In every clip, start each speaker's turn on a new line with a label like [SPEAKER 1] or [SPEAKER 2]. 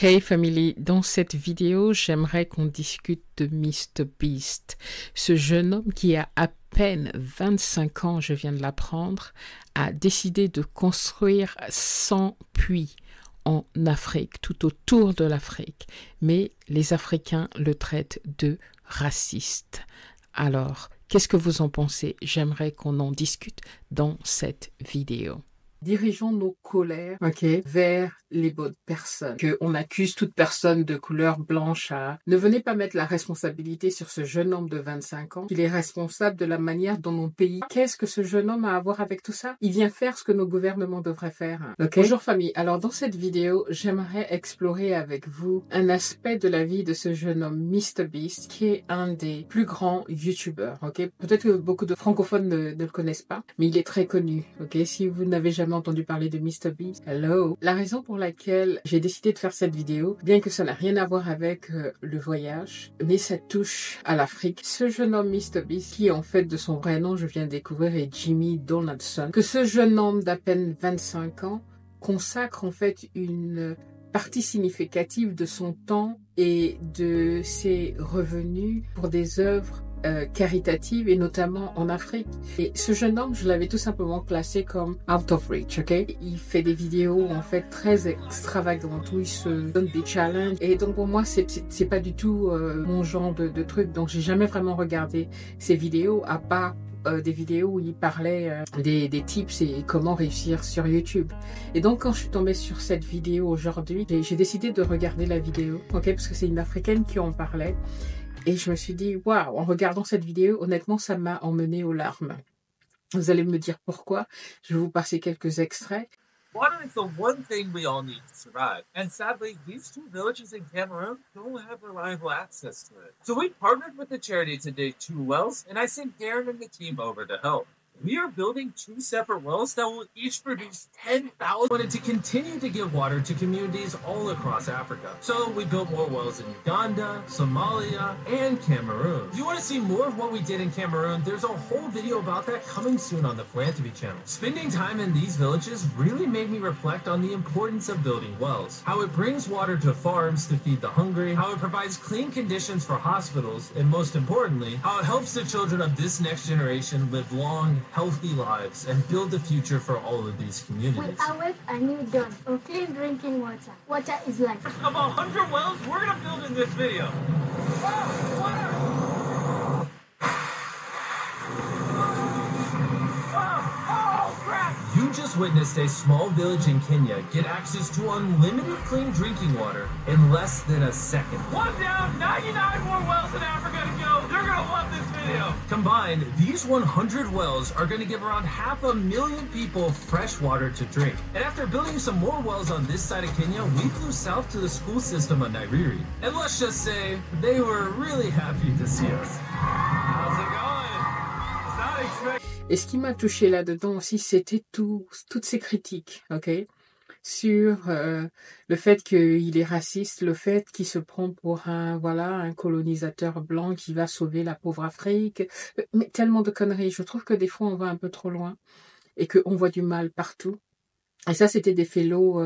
[SPEAKER 1] Hey family, dans cette vidéo, j'aimerais qu'on discute de MrBeast, ce jeune homme qui a à peine 25 ans, je viens de l'apprendre, a décidé de construire 100 puits en Afrique, tout autour de l'Afrique. Mais les Africains le traitent de raciste. Alors, qu'est-ce que vous en pensez? J'aimerais qu'on en discute dans cette vidéo. Dirigeons nos colères vers les bonnes personnes. On accuse toute personne de couleur blanche à... Ne venez pas mettre la responsabilité sur ce jeune homme de 25 ans. Il est responsable de la manière dont mon pays... Qu'est-ce que ce jeune homme a à voir avec tout ça? Il vient faire ce que nos gouvernements devraient faire. Bonjour famille. Alors dans cette vidéo, j'aimerais explorer avec vous un aspect de la vie de ce jeune homme MrBeast qui est un des plus grands YouTubeurs. Peut-être que beaucoup de francophones ne le connaissent pas, mais il est très connu. Si vous n'avez jamais entendu parler de MrBeast, hello. La raison pour laquelle j'ai décidé de faire cette vidéo, bien que ça n'a rien à voir avec le voyage, mais ça touche à l'Afrique. Ce jeune homme MrBeast, qui en fait de son vrai nom, je viens de découvrir, est Jimmy Donaldson, que ce jeune homme d'à peine 25 ans consacre en fait une partie significative de son temps et de ses revenus pour des œuvres caritatives et notamment en Afrique. Et ce jeune homme, je l'avais tout simplement classé comme out of reach, Il fait des vidéos en fait très extravagantes où il se donne des challenges et donc pour moi c'est pas du tout mon genre de truc, donc j'ai jamais vraiment regardé ces vidéos à part des vidéos où il parlait des tips et comment réussir sur YouTube. Et donc quand je suis tombée sur cette vidéo aujourd'hui, j'ai décidé de regarder la vidéo, parce que c'est une Africaine qui en parlait. Et je me suis dit, waouh, en regardant cette vidéo, honnêtement, ça m'a emmenée aux larmes. Vous allez me dire pourquoi. Je vais vous passer quelques extraits.
[SPEAKER 2] Water is the one thing we all need to survive. And sadly, these two villages in Cameroon don't have reliable access to it. So we partnered with the charity to dig 2 wells, and I sent Darren and the team over to help. We are building 2 separate wells that will each produce 10,000. Wanted to continue to give water to communities all across Africa. So we built more wells in Uganda, Somalia, and Cameroon. If you want to see more of what we did in Cameroon, there's a whole video about that coming soon on the Philanthropy channel. Spending time in these villages really made me reflect on the importance of building wells, how it brings water to farms to feed the hungry, how it provides clean conditions for hospitals, and most importantly, how it helps the children of this next generation live long, healthy lives and build the future for all of these communities.
[SPEAKER 3] We await a new dawn of clean drinking water. Water is life.
[SPEAKER 2] Of 100 wells we're gonna build in this video. You just witnessed a small village in Kenya get access to unlimited clean drinking water in less than a second. One down, 99 more wells in Africa to go. You're gonna love this video. Combined, these 100 wells are gonna give around 500,000 people fresh water to drink. And after building some more wells on this side of Kenya, we flew south to the school system of Nairiri. And let's just say, they were really happy to see us. How's it going? It's not expected.
[SPEAKER 1] Et ce qui m'a touché là-dedans aussi, c'était toutes ces critiques, sur le fait qu'il est raciste, le fait qu'il se prend pour un colonisateur blanc qui va sauver la pauvre Afrique, mais tellement de conneries. Je trouve que des fois on va un peu trop loin et qu'on voit du mal partout. Et ça, c'était des fellow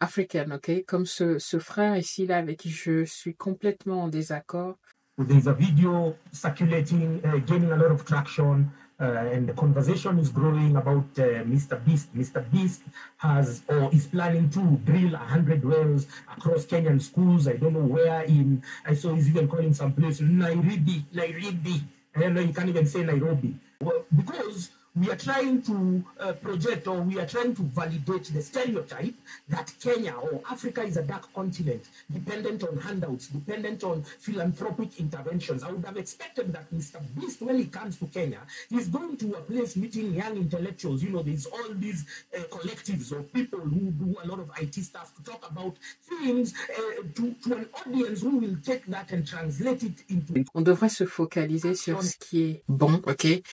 [SPEAKER 1] africains, comme ce frère ici là avec qui je suis complètement en désaccord.
[SPEAKER 4] There's a video circulating, gaining a lot of traction. And the conversation is growing about MrBeast. MrBeast has or is planning to drill 100 wells across Kenyan schools. I don't know where in. I saw he's even calling some place Nairobi. I don't know, you can't even say Nairobi. Well, because we are trying to project, or we are trying to validate the stereotype that Kenya or Africa is a dark continent, dependent on handouts, dependent on philanthropic interventions. I would have expected that MrBeast, when he comes to Kenya, he's going to a place meeting young intellectuals. There's all these collectives of people who do a lot of IT stuff to talk about things to an audience who will take that and translate it into...
[SPEAKER 1] On devrait se focaliser sur ce qui est bon,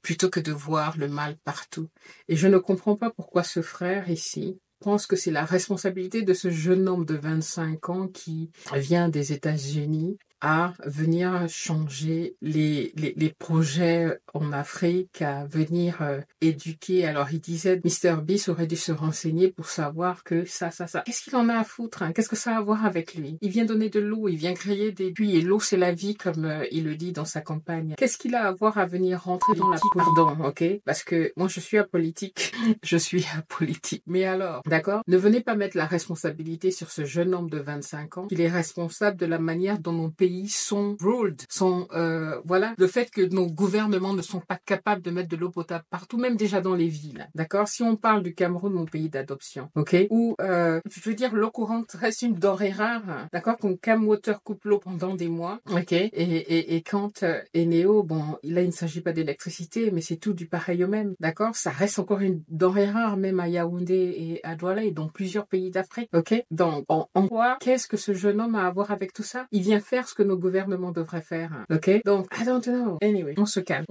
[SPEAKER 1] plutôt que de voir le mal partout. Et je ne comprends pas pourquoi ce frère ici pense que c'est la responsabilité de ce jeune homme de 25 ans qui vient des États-Unis à venir changer les projets en Afrique à venir éduquer. Alors il disait, MrBeast aurait dû se renseigner pour savoir que ça. Qu'est-ce qu'il en a à foutre, hein? Qu'est-ce que ça a à voir avec lui? Il vient donner de l'eau, il vient créer des puits, et l'eau c'est la vie, comme il le dit dans sa campagne. Qu'est-ce qu'il a à voir à venir rentrer dans la pardon, ok? Parce que moi je suis apolitique, je suis apolitique. Mais alors, d'accord? Ne venez pas mettre la responsabilité sur ce jeune homme de 25 ans. Il est responsable de la manière dont nos pays sont ruled, voilà, le fait que nos gouvernements ne sont pas capables de mettre de l'eau potable partout, même déjà dans les villes, d'accord? Si on parle du Cameroun, mon pays d'adoption, ok? Où, je veux dire, l'eau courante reste une denrée rare, d'accord? Qu'on Camwater coupe l'eau pendant des mois, ok? Et quand Eneo, bon, là il ne s'agit pas d'électricité, mais c'est tout du pareil au même, d'accord? Ça reste encore une denrée rare, même à Yaoundé et à Douala et dans plusieurs pays d'Afrique, ok? Donc, en quoi, qu'est-ce que ce jeune homme a à voir avec tout ça? Il vient faire ce que nos gouvernements devraient faire, ok? Donc, I don't know. Anyway, on se calme.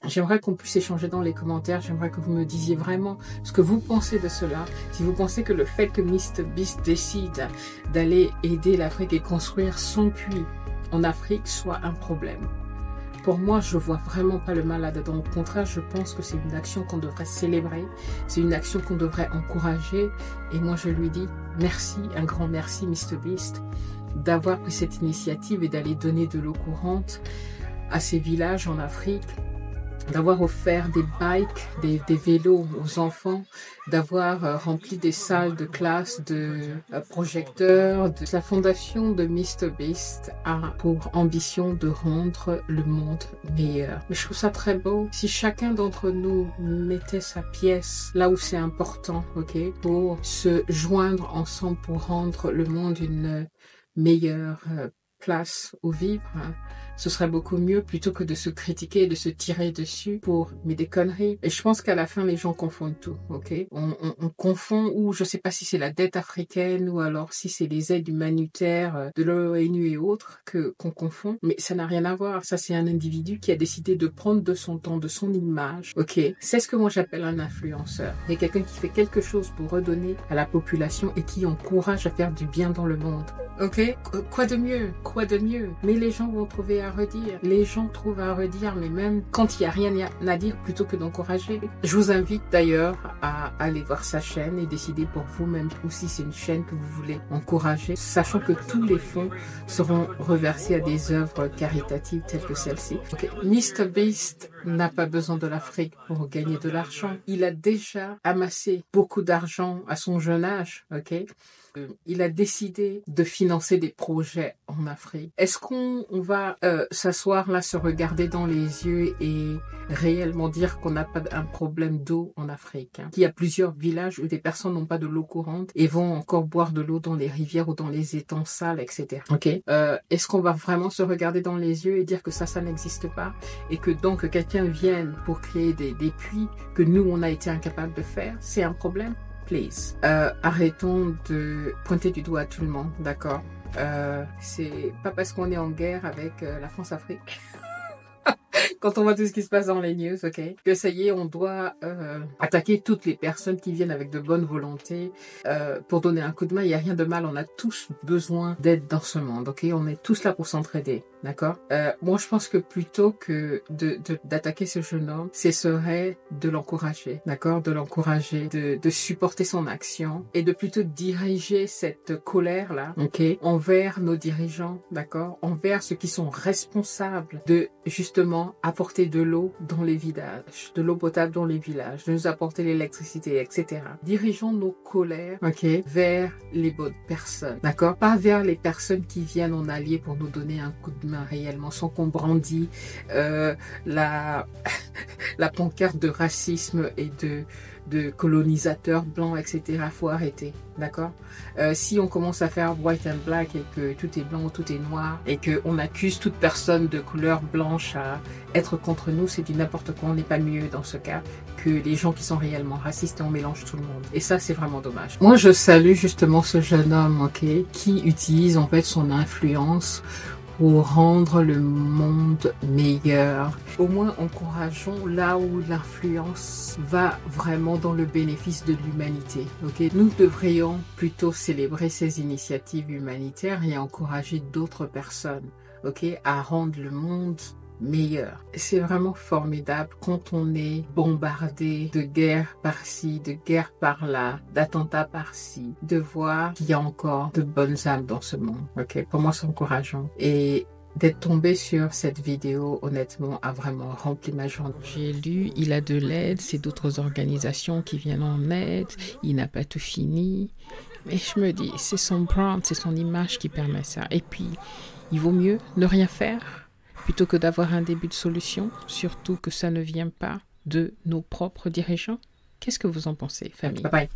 [SPEAKER 1] J'aimerais qu'on puisse échanger dans les commentaires. J'aimerais que vous me disiez vraiment ce que vous pensez de cela. Si vous pensez que le fait que MrBeast décide d'aller aider l'Afrique et construire son puits en Afrique soit un problème. Pour moi, je vois vraiment pas le mal là-dedans. Au contraire, je pense que c'est une action qu'on devrait célébrer. C'est une action qu'on devrait encourager. Et moi, je lui dis merci, un grand merci, MrBeast, d'avoir pris cette initiative et d'aller donner de l'eau courante à ces villages en Afrique, d'avoir offert des bikes, des vélos aux enfants, d'avoir rempli des salles de classe de projecteurs. La fondation de MrBeast a pour ambition de rendre le monde meilleur. Mais je trouve ça très beau. Si chacun d'entre nous mettait sa pièce là où c'est important, ok, pour se joindre ensemble pour rendre le monde une meilleure place où vivre, hein, ce serait beaucoup mieux plutôt que de se critiquer et de se tirer dessus pour des conneries. Et je pense qu'à la fin, les gens confondent tout, ok? On confond, ou je sais pas si c'est la dette africaine ou alors si c'est les aides humanitaires de l'ONU et autres qu'on confond, mais ça n'a rien à voir. Ça, c'est un individu qui a décidé de prendre de son temps, de son image, ok? C'est ce que moi j'appelle un influenceur. C'est quelqu'un qui fait quelque chose pour redonner à la population et qui encourage à faire du bien dans le monde. Ok? Quoi de mieux? Quoi de mieux? Mais les gens vont trouver à redire. Les gens trouvent à redire, mais même quand il n'y a rien à dire, plutôt que d'encourager. Je vous invite d'ailleurs à aller voir sa chaîne et décider pour vous-même ou si c'est une chaîne que vous voulez encourager, sachant que tous les fonds seront reversés à des œuvres caritatives telles que celle-ci. Okay. MrBeast n'a pas besoin de l'Afrique pour gagner de l'argent. Il a déjà amassé beaucoup d'argent à son jeune âge, ok? Il a décidé de financer des projets en Afrique. Est-ce qu'on va s'asseoir là, se regarder dans les yeux et réellement dire qu'on n'a pas un problème d'eau en Afrique, hein? Qu'il y a plusieurs villages où des personnes n'ont pas de l'eau courante et vont encore boire de l'eau dans les rivières ou dans les étangs sales, etc. Ok. Est-ce qu'on va vraiment se regarder dans les yeux et dire que ça n'existe pas et que donc quelqu'un vienne pour créer des puits que nous on a été incapable de faire? C'est un problème? Please. Arrêtons de pointer du doigt à tout le monde, d'accord? C'est pas parce qu'on est en guerre avec la France-Afrique, quand on voit tout ce qui se passe dans les news, ok, que ça y est, on doit attaquer toutes les personnes qui viennent avec de bonnes volontés pour donner un coup de main. Il n'y a rien de mal, on a tous besoin d'aide dans ce monde, ok? On est tous là pour s'entraider. D'accord? Moi, je pense que plutôt que d'attaquer ce jeune homme, ce serait de l'encourager, d'accord? De l'encourager, de supporter son action et de plutôt diriger cette colère-là, ok? Envers nos dirigeants, d'accord? Envers ceux qui sont responsables de, justement, apporter de l'eau dans les villages, de l'eau potable dans les villages, de nous apporter l'électricité, etc. Dirigeons nos colères, ok? Vers les bonnes personnes, d'accord? Pas vers les personnes qui viennent en allier pour nous donner un coup de main réellement, sans qu'on brandit la pancarte de racisme et de colonisateurs blancs, etc. Faut arrêter, d'accord? Si on commence à faire white and black et que tout est blanc ou tout est noir et qu'on accuse toute personne de couleur blanche à être contre nous, c'est du n'importe quoi. On n'est pas mieux dans ce cas que les gens qui sont réellement racistes et on mélange tout le monde. Et ça, c'est vraiment dommage. Moi, je salue justement ce jeune homme, ok, qui utilise en fait son influence pour rendre le monde meilleur. Au moins, encourageons là où l'influence va vraiment dans le bénéfice de l'humanité. Okay? Nous devrions plutôt célébrer ces initiatives humanitaires et encourager d'autres personnes, okay, à rendre le monde meilleur. C'est vraiment formidable quand on est bombardé de guerre par-ci, de guerre par-là, d'attentats par-ci, de voir qu'il y a encore de bonnes âmes dans ce monde. Ok, pour moi, c'est encourageant. Et d'être tombé sur cette vidéo, honnêtement, a vraiment rempli ma journée. J'ai lu, il a de l'aide, c'est d'autres organisations qui viennent en aide, il n'a pas tout fini. Mais je me dis, c'est son brand, c'est son image qui permet ça. Et puis, il vaut mieux ne rien faire plutôt que d'avoir un début de solution, surtout que ça ne vient pas de nos propres dirigeants. Qu'est-ce que vous en pensez, famille? Bye bye.